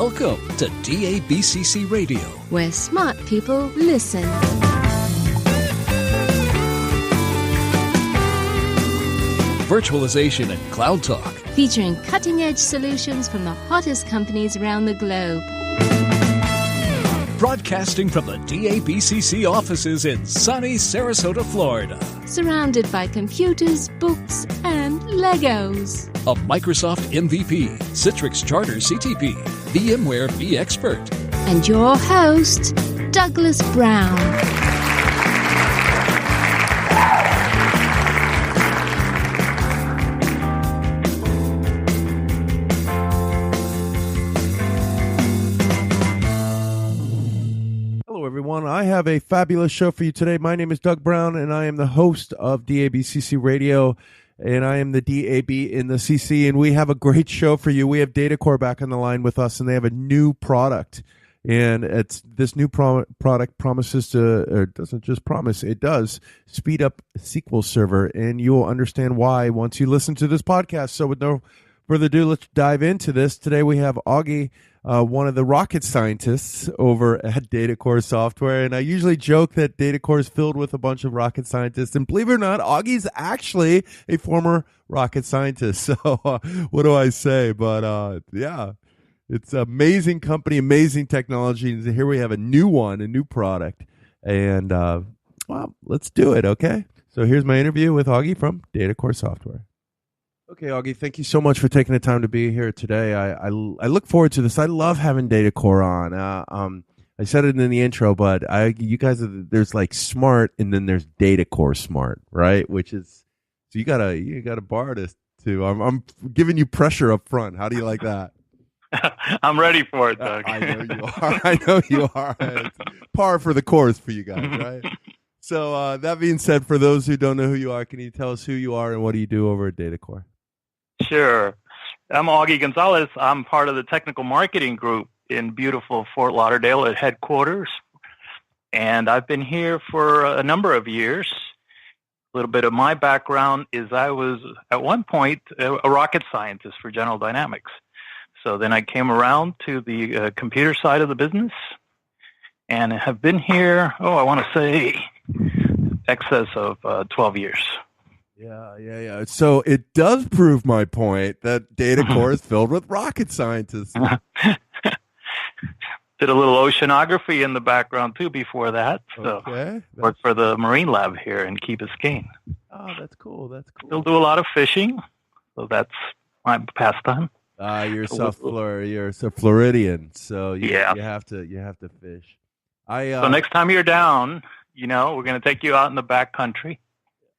Welcome to DABCC Radio, where smart people listen. Virtualization and Cloud Talk, Featuring cutting-edge solutions from the hottest companies around the globe. Broadcasting from the DABCC offices in sunny Sarasota, Florida. Surrounded by computers, books, and Legos. A Microsoft MVP, Citrix Charter CTP, VMware vExpert. And your host, Douglas Brown. Everyone, I have a fabulous show for you today. My name is Doug Brown, and I am the host of DABCC Radio, and I am the DAB in the CC, and we have a great show for you. We have DataCore back on the line with us, and they have a new product, and this new product promises to, or doesn't just promise, it does speed up SQL Server, and you will understand why once you listen to this podcast. So with no further ado, let's dive into this. Today we have Augie, one of the rocket scientists over at DataCore Software. And I usually joke that DataCore is filled with a bunch of rocket scientists. And believe it or not, Augie's actually a former rocket scientist. So what do I say? But yeah, it's an amazing company, amazing technology. And here we have a new one, a new product. And well, let's do it, okay? So here's my interview with Augie from DataCore Software. Okay, Augie, thank you so much for taking the time to be here today. I look forward to this. I love having DataCore on. I said it in the intro, but you guys there's like smart, and then there's DataCore smart, right? Which is so you gotta bar this too. I'm giving you pressure up front. How do you like that? I'm ready for it, Doug. I know you are. I know you are. It's par for the course for you guys, right? So that being said, for those who don't know who you are, can you tell us who you are and what do you do over at DataCore? Sure. I'm Augie Gonzalez. I'm part of the technical marketing group in beautiful Fort Lauderdale at headquarters. And I've been here for a number of years. A little bit of my background is I was, at one point, a rocket scientist for General Dynamics. So then I came around to the computer side of the business and have been here, I want to say, excess of 12 years. Yeah. So it does prove my point that DataCore is filled with rocket scientists. Did a little oceanography in the background, too, before that. So okay. Worked for the Marine Lab here in Key Biscayne. Oh, that's cool. Still do a lot of fishing, so that's my pastime. You're a Floridian, so you have to fish. So next time you're down, we're going to take you out in the back country.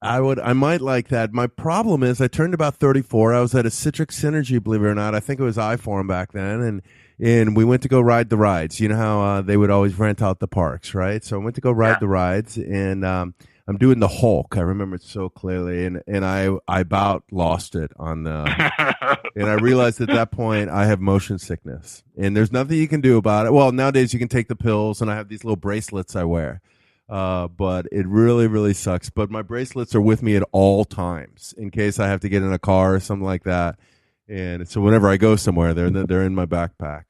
I might like that. My problem is I turned about 34. I was at a Citrix Synergy, believe it or not. I think it was iForum back then. And we went to go ride the rides. You know how they would always rent out the parks, right? So I went to go ride the rides, and I'm doing the Hulk. I remember it so clearly. And I about lost it on the and I realized at that point I have motion sickness. And there's nothing you can do about it. Well, nowadays you can take the pills, and I have these little bracelets I wear. But it really, really sucks. But my bracelets are with me at all times in case I have to get in a car or something like that. And so whenever I go somewhere, they're in my backpack.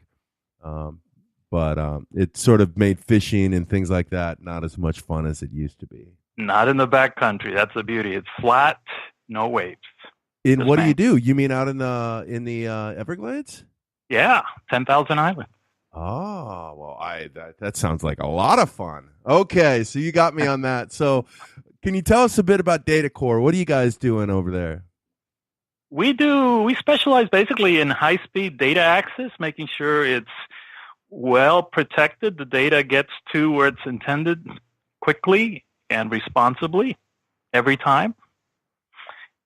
But it sort of made fishing and things like that not as much fun as it used to be. Not in the back country. That's the beauty. It's flat, no waves. And what do you do? You mean out in the Everglades? Yeah, 10,000 Island. Oh, well, that sounds like a lot of fun. Okay, so you got me on that. So can you tell us a bit about DataCore? What are you guys doing over there? We specialize basically in high-speed data access, making sure it's well protected. The data gets to where it's intended quickly and responsibly every time.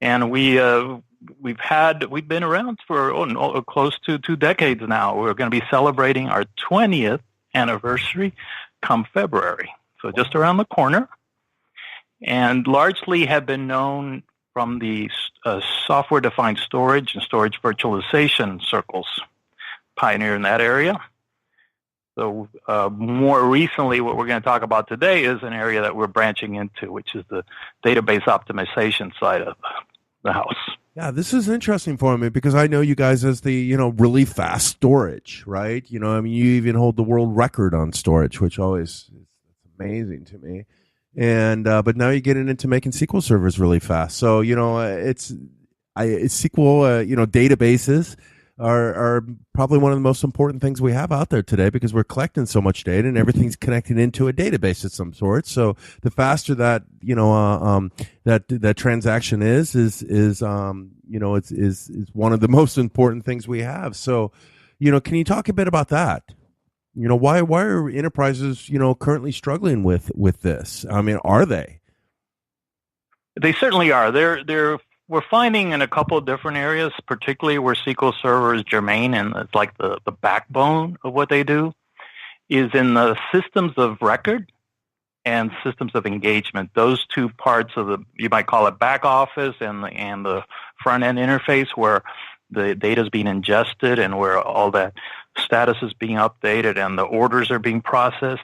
And we've been around for close to 2 decades now. We're going to be celebrating our 20th anniversary come February, so just around the corner, and largely have been known from the software-defined storage and storage virtualization circles, pioneer in that area. So more recently, what we're going to talk about today is an area that we're branching into, which is the database optimization side of the house. Yeah, this is interesting for me because I know you guys as the, really fast storage, right? I mean, you even hold the world record on storage, which always is amazing to me. And but now you're getting into making SQL servers really fast. So, it's SQL, databases are probably one of the most important things we have out there today because we're collecting so much data and everything's connected into a database of some sort. So the faster that that transaction is one of the most important things we have. So, can you talk a bit about that? Why are enterprises currently struggling with this? I mean, are they? They certainly are. We're finding in a couple of different areas, particularly where SQL Server is germane and it's like the backbone of what they do, is in the systems of record and systems of engagement. Those two parts of you might call it back office and the front end interface where the data is being ingested and where all that status is being updated and the orders are being processed.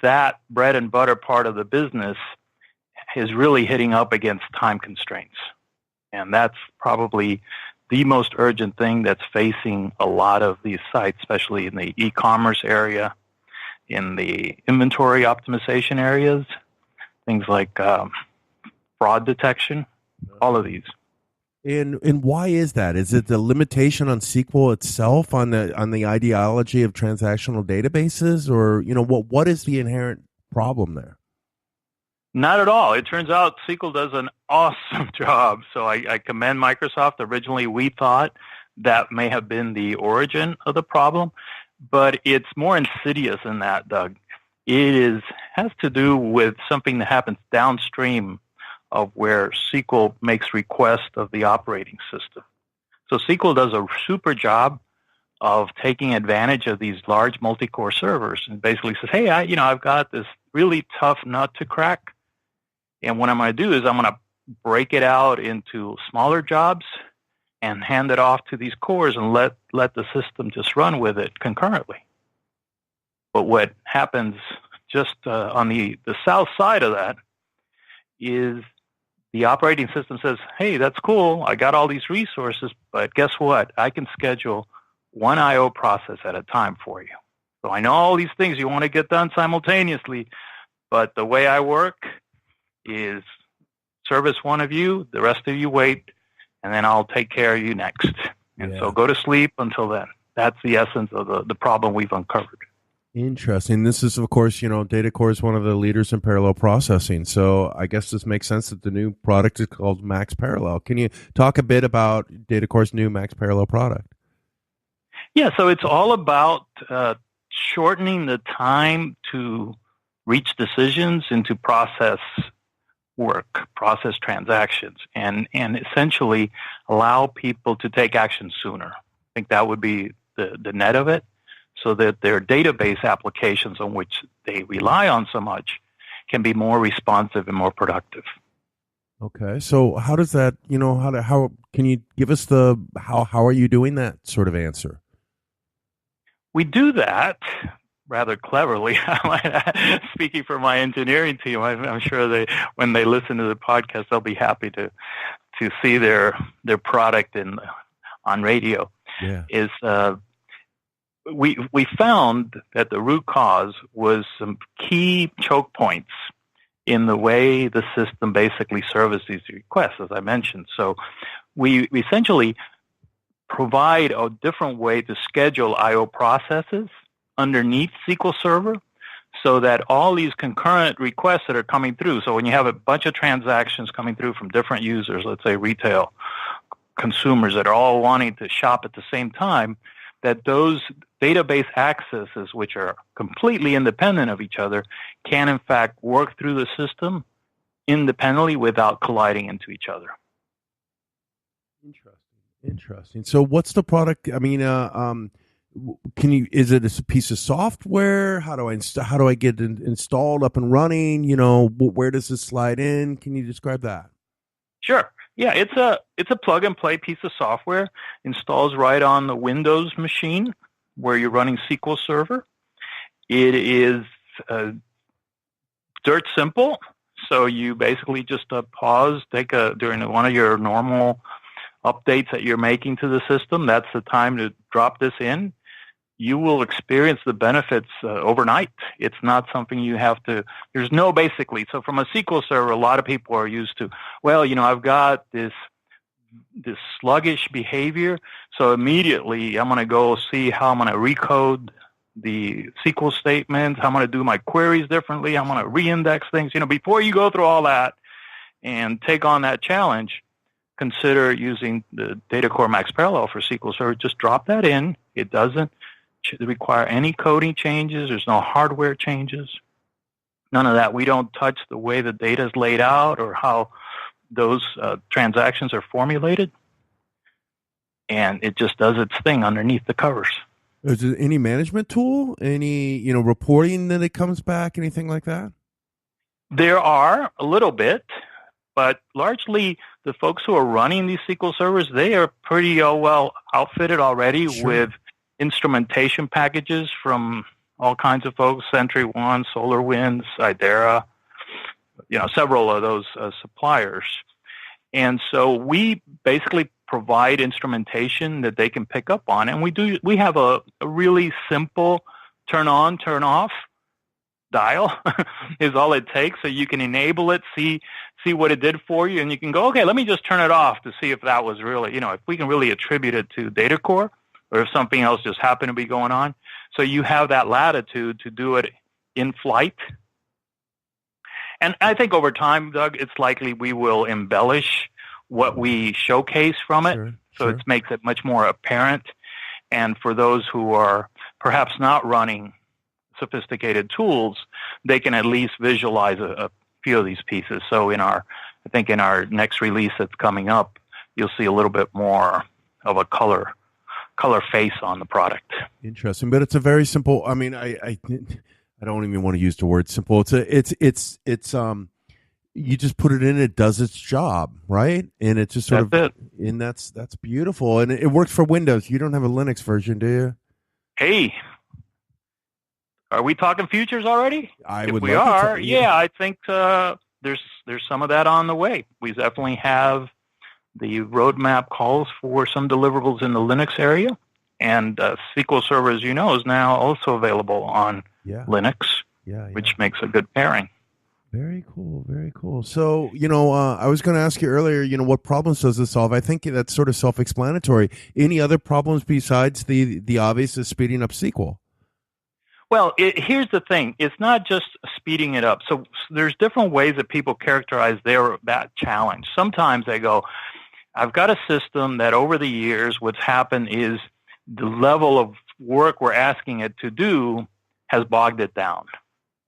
That bread and butter part of the business is really hitting up against time constraints. And that's probably the most urgent thing that's facing a lot of these sites, especially in the e-commerce area, in the inventory optimization areas, things like fraud detection, all of these. And why is that? Is it the limitation on SQL itself, on the ideology of transactional databases, or what is the inherent problem there? Not at all. It turns out SQL does an awesome job. So I commend Microsoft. Originally, we thought that may have been the origin of the problem, but it's more insidious than that, Doug. It has to do with something that happens downstream of where SQL makes request of the operating system. So SQL does a super job of taking advantage of these large multi-core servers and basically says, hey, I've got this really tough nut to crack. And what I'm going to do is I'm going to break it out into smaller jobs and hand it off to these cores and let the system just run with it concurrently. But what happens just on the south side of that is the operating system says, hey, that's cool. I got all these resources, but guess what? I can schedule one I/O process at a time for you. So I know all these things you want to get done simultaneously, but the way I work is service one of you, the rest of you wait, and then I'll take care of you next. And so go to sleep until then. That's the essence of the problem we've uncovered. Interesting. This is, of course, DataCore is one of the leaders in parallel processing. So I guess this makes sense that the new product is called MaxParallel. Can you talk a bit about DataCore's new MaxParallel product? Yeah, so it's all about shortening the time to reach decisions and to process work, process transactions, and essentially allow people to take action sooner. I think that would be the net of it, so that their database applications on which they rely on so much can be more responsive and more productive. Okay, so how does that, how can you give us how are you doing that sort of answer? We do that rather cleverly. Speaking for my engineering team, I'm sure when they listen to the podcast, they'll be happy to see their product on radio. Yeah. Is we found that the root cause was some key choke points in the way the system basically services these requests, as I mentioned. So we essentially provide a different way to schedule I/O processes underneath SQL Server so that all these concurrent requests that are coming through, so when you have a bunch of transactions coming through from different users, let's say retail consumers that are all wanting to shop at the same time, that those database accesses, which are completely independent of each other, can in fact work through the system independently without colliding into each other. Interesting. So what's the product? I mean, is it a piece of software? How do I get it installed, up and running? Where does this slide in? Can you describe that? Sure. Yeah, it's a plug and play piece of software. Installs right on the Windows machine where you're running SQL Server. It is dirt simple. So you basically just pause, during one of your normal updates that you're making to the system. That's the time to drop this in. You will experience the benefits overnight. It's not something you have to, there's no basically. So from a SQL Server, a lot of people are used to, well, I've got this sluggish behavior, so immediately I'm going to go see how I'm going to recode the SQL statements, how I'm going to do my queries differently, I'm going to reindex things. Before you go through all that and take on that challenge, consider using the DataCore MaxParallel for SQL Server. Just drop that in. It doesn't require any coding changes. There's no hardware changes. None of that. We don't touch the way the data is laid out or how those transactions are formulated. And it just does its thing underneath the covers. Is there any management tool? Any, reporting that it comes back? Anything like that? There are a little bit, but largely the folks who are running these SQL servers, they are pretty well outfitted already with instrumentation packages from all kinds of folks, SentryOne, SolarWinds, Idera, several of those suppliers. And so we basically provide instrumentation that they can pick up on. And we have a really simple turn on, turn off dial is all it takes. So you can enable it, see what it did for you, and you can go, okay, let me just turn it off to see if that was really, if we can really attribute it to DataCore or if something else just happened to be going on. So you have that latitude to do it in flight. And I think over time, Doug, it's likely we will embellish what we showcase from it. So it makes it much more apparent. And for those who are perhaps not running sophisticated tools, they can at least visualize a few of these pieces. So I think in our next release that's coming up, you'll see a little bit more of a color face on the product. Interesting, but it's a very simple. I mean, I don't even want to use the word simple. It's you just put it in, it does its job, right? And it just sort of, and that's beautiful. And it works for Windows. You don't have a Linux version, do you? Hey, are we talking futures already? If we are, I think there's some of that on the way. We definitely have the roadmap calls for some deliverables in the Linux area, and SQL Server, as you know, is now also available on Linux, which makes a good pairing. Very cool, very cool. So, I was going to ask you earlier, what problems does this solve? I think that's sort of self-explanatory. Any other problems besides the obvious is speeding up SQL? Well, here's the thing. It's not just speeding it up. So there's different ways that people characterize that challenge. Sometimes they go, I've got a system that over the years what's happened is the level of work we're asking it to do has bogged it down.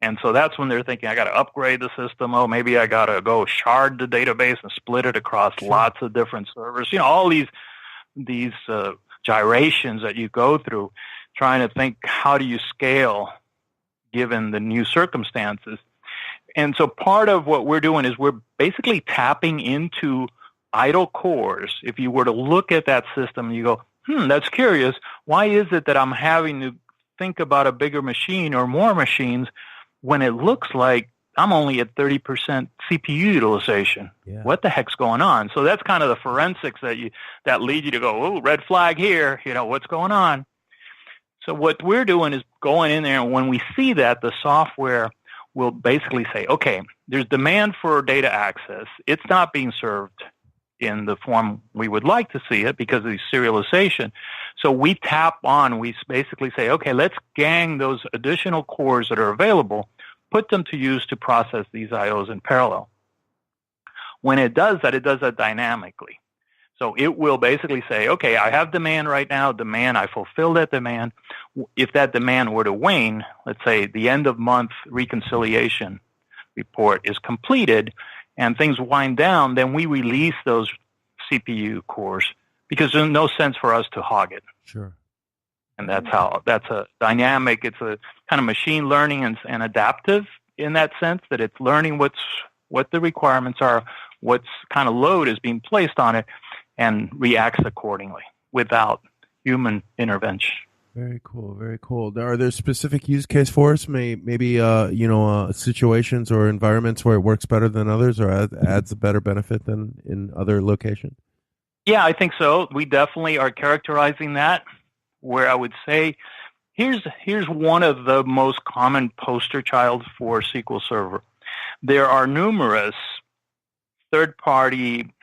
And so that's when they're thinking, I got to upgrade the system. Oh, maybe I got to go shard the database and split it across lots of different servers. All these gyrations that you go through, trying to think, how do you scale given the new circumstances? And so part of what we're doing is we're basically tapping into idle cores. If you were to look at that system, you go, that's curious. Why is it that I'm having to think about a bigger machine or more machines when it looks like I'm only at 30% CPU utilization? Yeah. What the heck's going on? So that's kind of the forensics that lead you to go, oh, red flag here, what's going on? So what we're doing is going in there, and when we see that, the software will basically say, okay, there's demand for data access. It's not being served in the form we would like to see it because of the serialization. So we basically say, okay, let's gang those additional cores that are available, put them to use to process these IOs in parallel. When it does that dynamically. So it will basically say, okay, I have demand right now, I fulfill that demand. If that demand were to wane, let's say the end of month reconciliation report is completed and things wind down, then we release those CPU cores because there's no sense for us to hog it. Sure. And that's a dynamic, it's a kind of machine learning and adaptive in that sense, that it's learning what the requirements are, what's kind of load is being placed on it, and reacts accordingly without human intervention. Very cool. Very cool. Are there specific use case for us? Maybe situations or environments where it works better than others, or adds a better benefit than in other locations? Yeah, I think so. We definitely are characterizing that. Where I would say, here's one of the most common poster childs for SQL Server. There are numerous third-party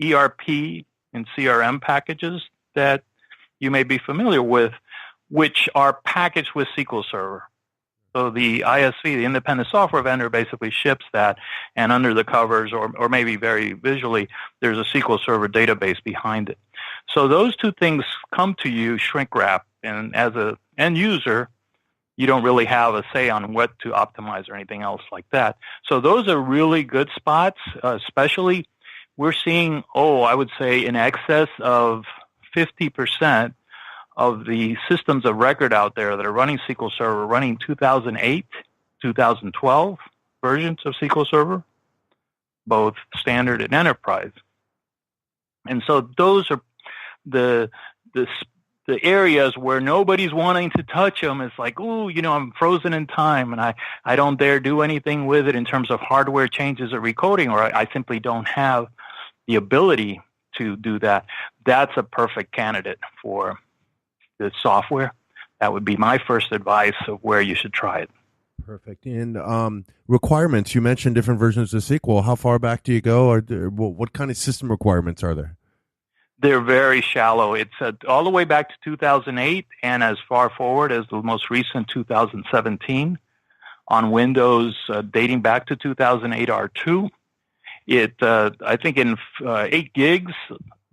ERP and CRM packages that you may be familiar with, which are packaged with SQL Server. So the ISV, the independent software vendor, basically ships that, and under the covers, or maybe very visually, there's a SQL Server database behind it. So those two things come to you shrink wrap, and as an end user, you don't really have a say on what to optimize or anything else like that. So those are really good spots, especially we're seeing, I would say in excess of 50% of the systems of record out there that are running SQL Server, running 2008, 2012 versions of SQL Server, both standard and enterprise. And so those are the areas where nobody's wanting to touch them. It's like, I'm frozen in time, and I don't dare do anything with it in terms of hardware changes or recoding, or I simply don't have the ability to do that. That's a perfect candidate for the software. That would be my first advice of where you should try it. Perfect. And requirements, you mentioned different versions of SQL. How far back do you go, or what kind of system requirements are there? They're very shallow. It's all the way back to 2008 and as far forward as the most recent 2017 on Windows dating back to 2008 R2. I think in 8 gigs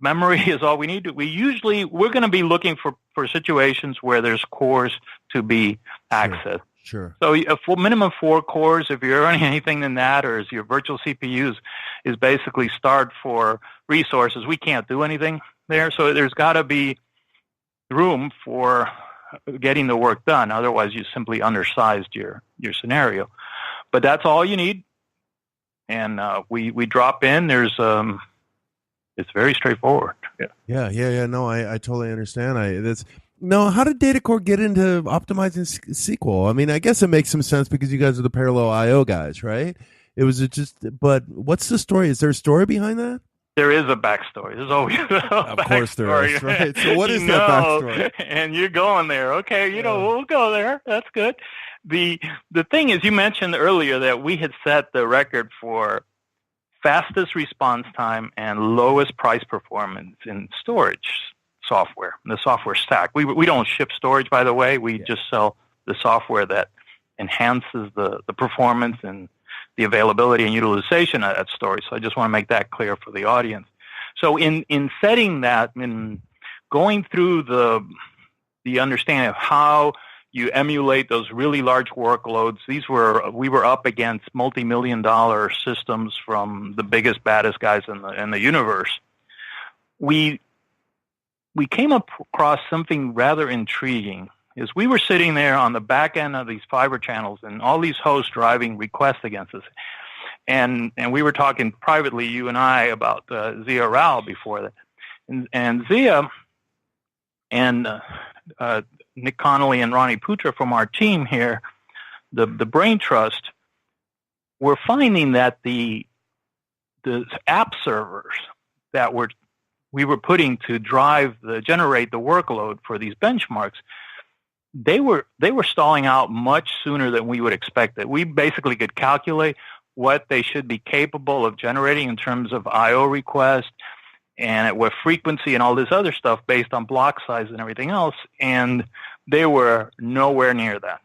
memory is all we need. We're going to be looking for situations where there's cores to be accessed. Sure. So for minimum 4 cores, if you're running anything than that, or as your virtual CPUs is basically starved for resources, we can't do anything there. So there's got to be room for getting the work done. Otherwise, you simply undersized your scenario. But that's all you need. And we drop in. It's very straightforward. Yeah. No, I totally understand. How did DataCore get into optimizing SQL? I mean, I guess it makes some sense because you guys are the parallel I/O guys, right? But what's the story? Is there a story behind that? There is a backstory. There's always a Of course there is, right? So what is that backstory? And you're going there. Okay, we'll go there. That's good. The thing is, you mentioned earlier that we had set the record for fastest response time and lowest price performance in storage software, the software stack. We don't ship storage, by the way. We just sell the software that enhances the performance and the availability and utilization at storage. So I just want to make that clear for the audience. So in setting that, in going through the understanding of how you emulate those really large workloads, we were up against multi-million-dollar systems from the biggest, baddest guys in the universe. We came across something rather intriguing. Is we were sitting there on the back end of these fiber channels and all these hosts driving requests against us. And we were talking privately, you and I, about Zia Rao before that. And Zia and Nick Connolly and Ronnie Putra from our team here, the Brain Trust, were finding that the app servers that we were putting to generate the workload for these benchmarks, they were stalling out much sooner than we would expect. That we basically could calculate what they should be capable of generating in terms of I/O requests and at what frequency and all this other stuff based on block size and everything else, and they were nowhere near that.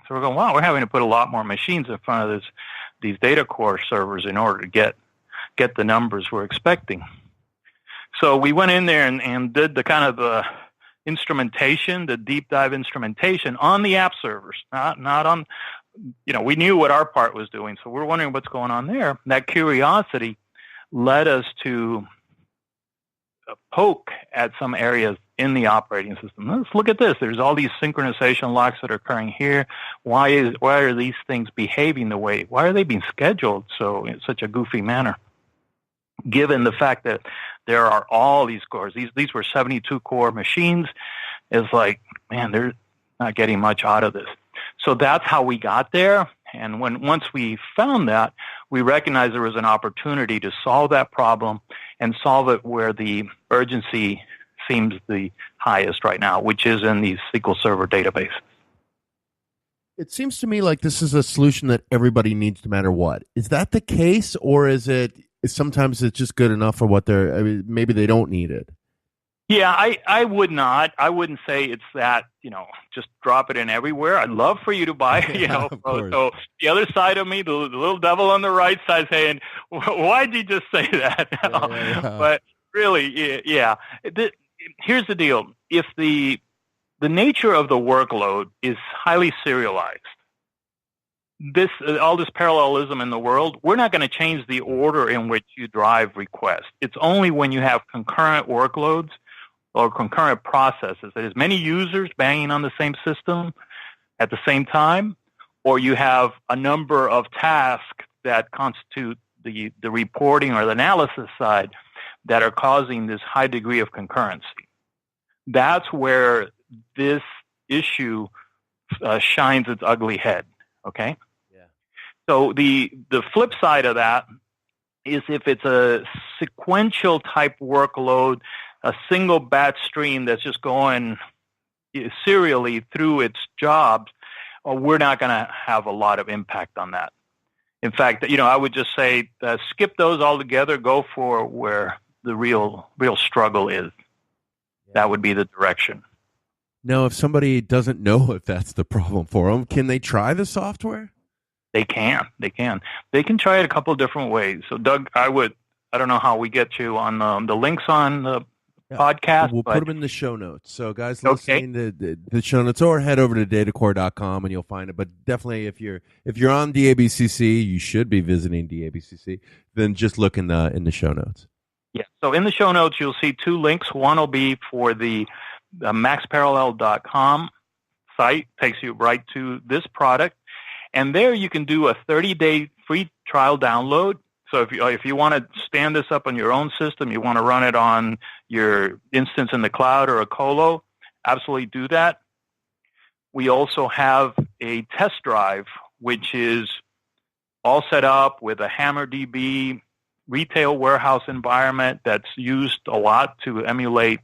So we're going, wow, we're having to put a lot more machines in front of these DataCore servers in order to get the numbers we're expecting. So we went in there and did the kind of instrumentation, the deep dive instrumentation on the app servers, not on, we knew what our part was doing, so we're wondering what's going on there. That curiosity led us to poke at some areas in the operating system. Let's look at this. There's all these synchronization locks that are occurring here. Why are these things behaving the way? Why are they being scheduled in such a goofy manner? Given the fact that there are all these cores. These were 72 core machines, It's like, man, they're not getting much out of this. So that's how we got there. And once we found that, we recognized there was an opportunity to solve that problem and solve it where the urgency seems the highest right now, which is in the SQL Server database. It seems to me like this is a solution that everybody needs no matter what. Is that the case, or is it sometimes it's just good enough for what they're, I mean, maybe they don't need it? Yeah, I would not. I wouldn't say it's that, just drop it in everywhere. I'd love for you to buy, So the other side of me, the little devil on the right side saying, why'd you just say that? Yeah. But really, yeah. Here's the deal. If the nature of the workload is highly serialized, all this parallelism in the world, we're not going to change the order in which you drive requests. It's only when you have concurrent workloads or concurrent processes, that is, many users banging on the same system at the same time, or you have a number of tasks that constitute the reporting or the analysis side that are causing this high degree of concurrency. That's where this issue shines its ugly head, okay? Yeah. So the flip side of that is if it's a sequential type workload, a single batch stream that's just going serially through its jobs, we're not going to have a lot of impact on that. In fact, I would just say skip those altogether, go for where the real struggle is. Yeah. That would be the direction. Now, if somebody doesn't know if that's the problem for them, can they try the software? They can. They can try it a couple of different ways. So, Doug, I don't know how we get you on the links on the podcast. We'll put them in the show notes. So, guys, listening to the show notes, or head over to datacore.com and you'll find it. But definitely, if you're on DABCC, you should be visiting DABCC. Then just look in the show notes. Yeah. So in the show notes, you'll see two links. One will be for the MaxParallel.com site, takes you right to this product, and there you can do a 30-day free trial download. So if you want to stand this up on your own system, you want to run it on your instance in the cloud or a colo, absolutely do that. We also have a test drive, which is all set up with a HammerDB retail warehouse environment that's used a lot to emulate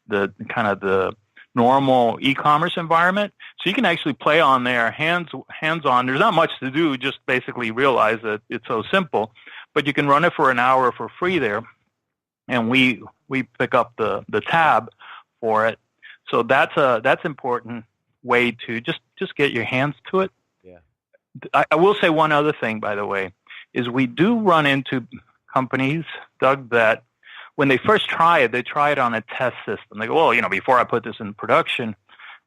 the kind of the normal e-commerce environment. So you can actually play on there, hands-on. There's not much to do, just basically realize that it's so simple. But you can run it for an hour for free there, and we pick up the tab for it. So that's important way to just get your hands to it. Yeah. I will say one other thing, by the way, is we do run into companies, Doug, that when they first try it, they try it on a test system. They go, well, before I put this in production,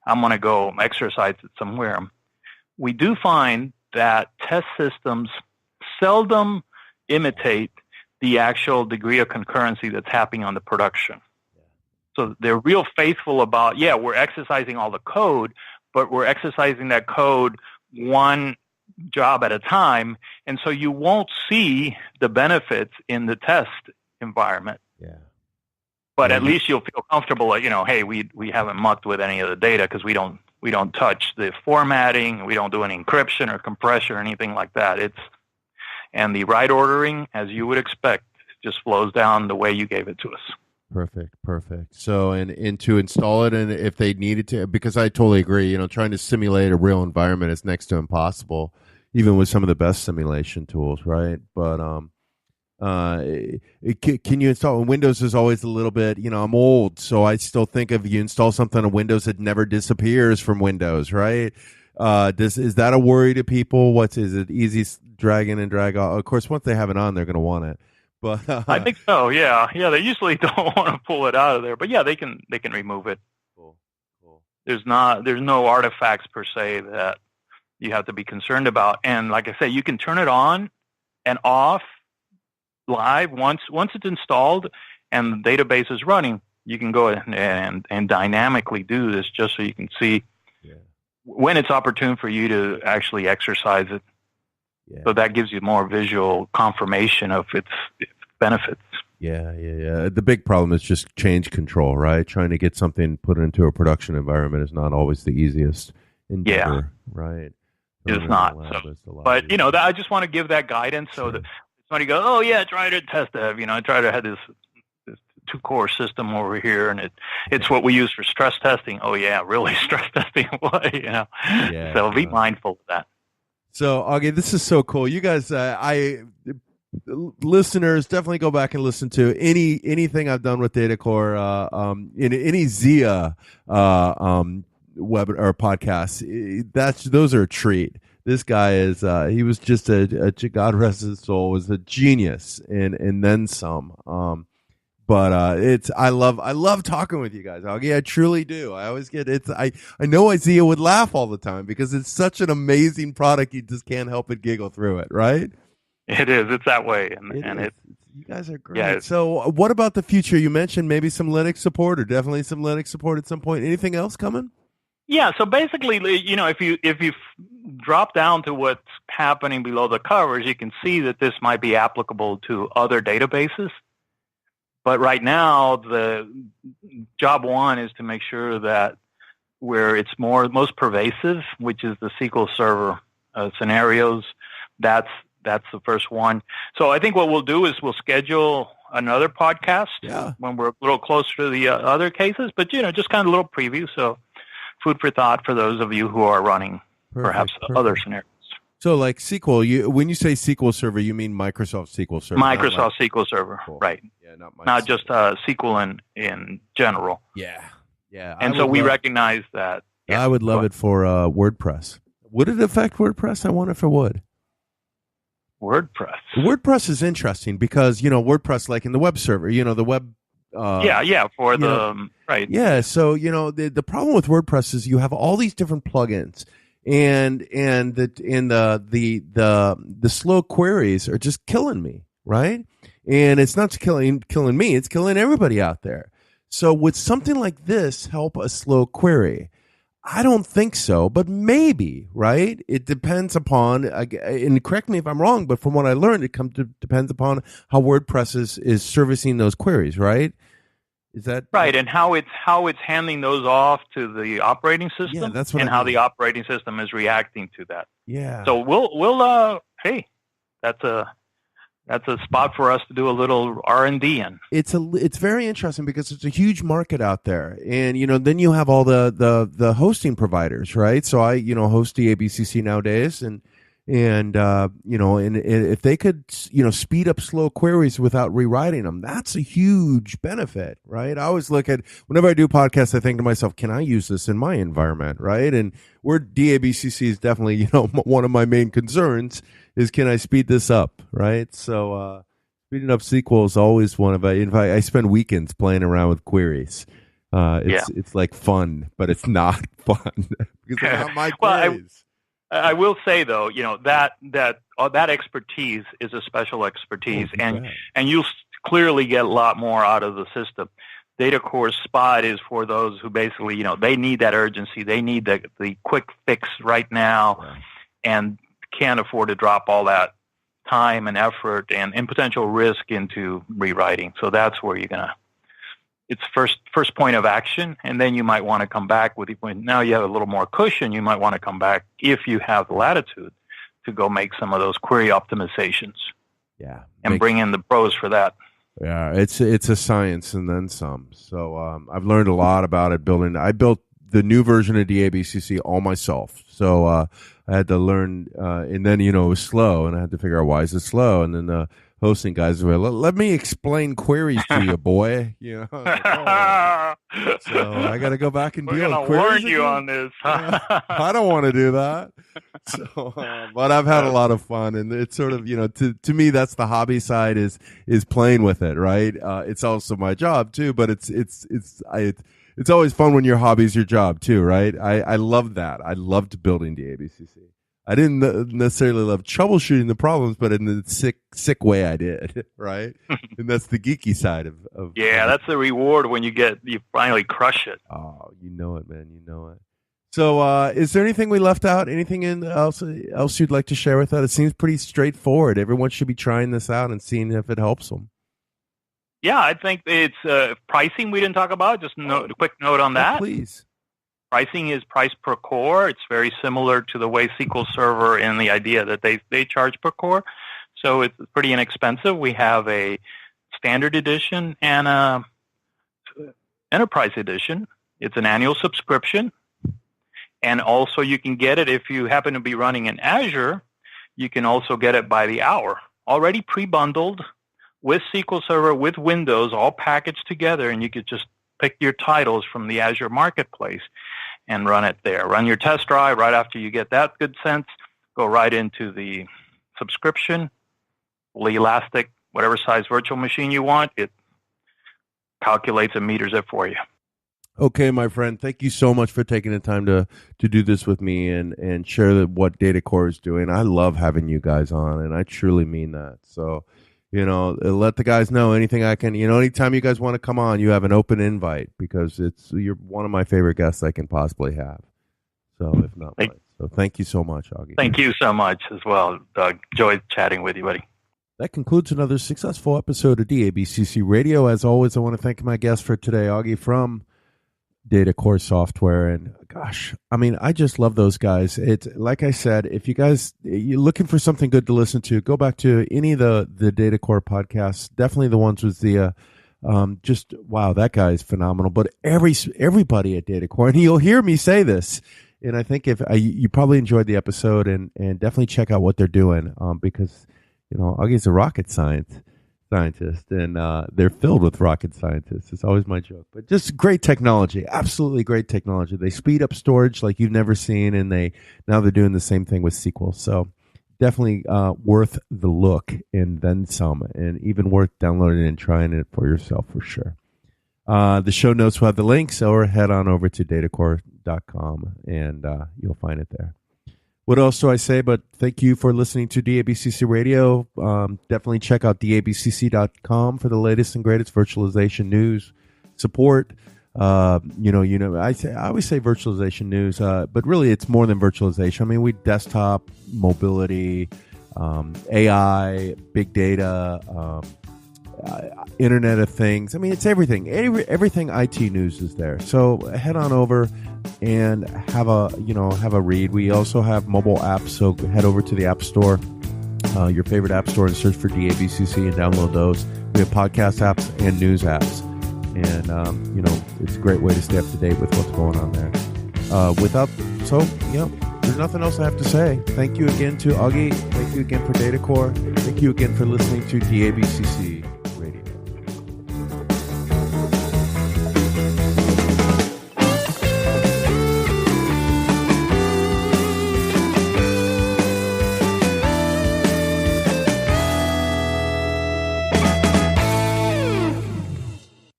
I'm going to go exercise it somewhere. We do find that test systems seldom imitate the actual degree of concurrency that's happening on the production. So they're real faithful about, we're exercising all the code, but we're exercising that code one job at a time, and so you won't see the benefits in the test environment. Yeah. But at least you'll feel comfortable that, hey, we haven't mucked with any of the data because we don't touch the formatting, we don't do any encryption or compression or anything like that. And the write ordering, as you would expect, just flows down the way you gave it to us. Perfect. So, and to install it, and if they needed to, because I totally agree, trying to simulate a real environment is next to impossible, even with some of the best simulation tools, right? But can you install? Windows is always a little bit, I'm old, so I still think if you install something on Windows, it never disappears from Windows, right? Is that a worry to people? Is it easy drag in and drag out? Of course, once they have it on, they're going to want it. But I think so. Yeah. They usually don't want to pull it out of there, but they can remove it. Cool. There's no artifacts per se that you have to be concerned about. And like I say, you can turn it on and off live once it's installed and the database is running. You can go and dynamically do this just so you can see when it's opportune for you to actually exercise it. Yeah. So that gives you more visual confirmation of its benefits. Yeah. The big problem is just change control, right? Trying to get something put into a production environment is not always the easiest endeavor, right? It's not. But I just want to give that guidance so that somebody goes, "Oh yeah, try to test that." Try to have this two-core system over here, and it's what we use for stress testing. Oh yeah, really stress testing. So be mindful of that. So Augie, this is so cool. You guys, listeners, definitely go back and listen to anything I've done with DataCore, in any Zia web or podcast. Those are a treat. This guy is he was just God rest his soul, was a genius and then some. But I love talking with you guys, Augie. I truly do. I always get I know Isaiah would laugh all the time because it's such an amazing product. You just can't help but giggle through it, right? It is. It's that way, you guys are great. Yeah, so, what about the future? You mentioned maybe some Linux support, or definitely some Linux support at some point. Anything else coming? Yeah. So basically, if you drop down to what's happening below the covers, you can see that this might be applicable to other databases. But right now, the job one is to make sure that where it's most pervasive, which is the SQL Server scenarios, that's the first one. So I think what we'll do is we'll schedule another podcast when we're a little closer to the other cases. But just kind of a little preview, so food for thought for those of you who are running perhaps other scenarios. So, like SQL, when you say SQL Server, you mean Microsoft SQL Server? Microsoft SQL Server, cool. Right? Yeah, not just SQL in general. Yeah. And so we recognize that. Yeah, I would love it for WordPress. Would it affect WordPress? I wonder if it would. WordPress is interesting because WordPress, like in the web server, the web. Right. Yeah. So the problem with WordPress is you have all these different plugins. And the slow queries are just killing me, right? And it's not killing me; it's killing everybody out there. So would something like this help a slow query? I don't think so, but maybe, right? It depends upon, and correct me if I'm wrong, but from what I learned, it depends upon how WordPress is servicing those queries, right? Is that right? And how it's handing those off to the operating system, yeah, that's what and how the operating system is reacting to that. Yeah. So we'll hey, that's a spot for us to do a little R&D in. It's very interesting because it's a huge market out there, and then you have all the hosting providers, right? So I host the ABCC nowadays, and if they could speed up slow queries without rewriting them, that's a huge benefit, right? I always look at, whenever I do podcasts, I think to myself, can I use this in my environment, right? And where DABCC is definitely one of my main concerns is, can I speed this up, right? So speeding up SQL is always one of I spend weekends playing around with queries. It's like fun, but it's not fun because they're not my queries. I will say though, that expertise is a special expertise, and you'll clearly get a lot more out of the system. DataCore's spot is for those who basically, they need that urgency, they need the quick fix right now, and can't afford to drop all that time and effort and potential risk into rewriting. So that's where you're gonna. It's first point of action, and then you might want to come back with when now you have a little more cushion. You might want to come back if you have the latitude to go make some of those query optimizations. Yeah, and bring in the pros for that. Yeah, it's a science and then some. So I've learned a lot about it. I built the new version of DABCC all myself. So I had to learn, and then it was slow, and I had to figure out why is it slow, and then hosting guys were let me explain queries to you, boy. So I got to go back and deal with queries. We're going to warn you on this. I don't want to do that. So, but I've had a lot of fun, and it's sort of to me that's the hobby side is playing with it, right? It's also my job too, but it's always fun when your hobby is your job too, right? I love that. I loved building the ABCC. I didn't necessarily love troubleshooting the problems, but in the sick way I did, right? And that's the geeky side of that's the reward when you finally crush it. Oh, you know it, man. You know it. So is there anything we left out? Anything else you'd like to share with us? It seems pretty straightforward. Everyone should be trying this out and seeing if it helps them. Yeah, I think it's pricing we didn't talk about. Just a quick note on that. Please. Pricing is price per core. It's very similar to the way SQL Server in the idea that they charge per core. So it's pretty inexpensive. We have a standard edition and a enterprise edition. It's an annual subscription. And also you can get it if you happen to be running in Azure. You can also get it by the hour, already pre-bundled with SQL Server, with Windows, all packaged together, and you could just pick your titles from the Azure Marketplace and run it there. Run your test drive right after you get that good sense. Go right into the subscription, fully elastic, whatever size virtual machine you want. It calculates and meters it for you. Okay, my friend, thank you so much for taking the time to do this with me and share what DataCore is doing. I love having you guys on, and I truly mean that. So, let the guys know anything I can. Anytime you guys want to come on, you have an open invite because you're one of my favorite guests I can possibly have. So, if not, so thank you so much, Augie. Thank you so much as well, Doug. Enjoyed chatting with you, buddy. That concludes another successful episode of DABCC Radio. As always, I want to thank my guest for today, Augie from DataCore Software. And gosh, I just love those guys. It's like I said, if you're looking for something good to listen to, go back to any of the DataCore podcasts. Definitely the ones with the just wow, that guy is phenomenal. But everybody at DataCore, and you'll hear me say this, and I think if you probably enjoyed the episode, and definitely check out what they're doing because Augie's a rocket scientist, and they're filled with rocket scientists. It's always my joke, but just great technology, absolutely great technology. They speed up storage like you've never seen, and now they're doing the same thing with SQL. So definitely worth the look and then some, and even worth downloading and trying it for yourself for sure. The show notes will have the links, or head on over to datacore.com and you'll find it there. What else do I say? But thank you for listening to DABCC Radio. Definitely check out dabcc.com for the latest and greatest virtualization news, support. I always say virtualization news, but really it's more than virtualization. We desktop, mobility, AI, big data, Internet of Things. It's everything. Everything IT news is there. So head on over and have a read. We also have mobile apps, so head over to the App Store, your favorite App Store, and search for DABCC and download those. We have podcast apps and news apps, and it's a great way to stay up to date with what's going on there. There's nothing else I have to say. Thank you again to Augie. Thank you again for DataCore. Thank you again for listening to DABCC Radio.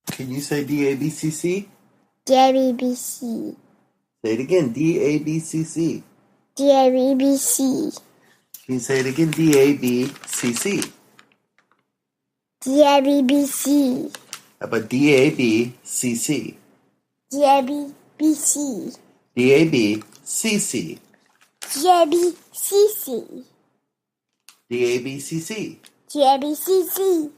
Can you say DABCC? DABC. Say it again, DABCC. DABC. Can you say it again, DABCC? DABC. How about DABCC? DABC. DABCC. DABCC. DABCC. DABCC.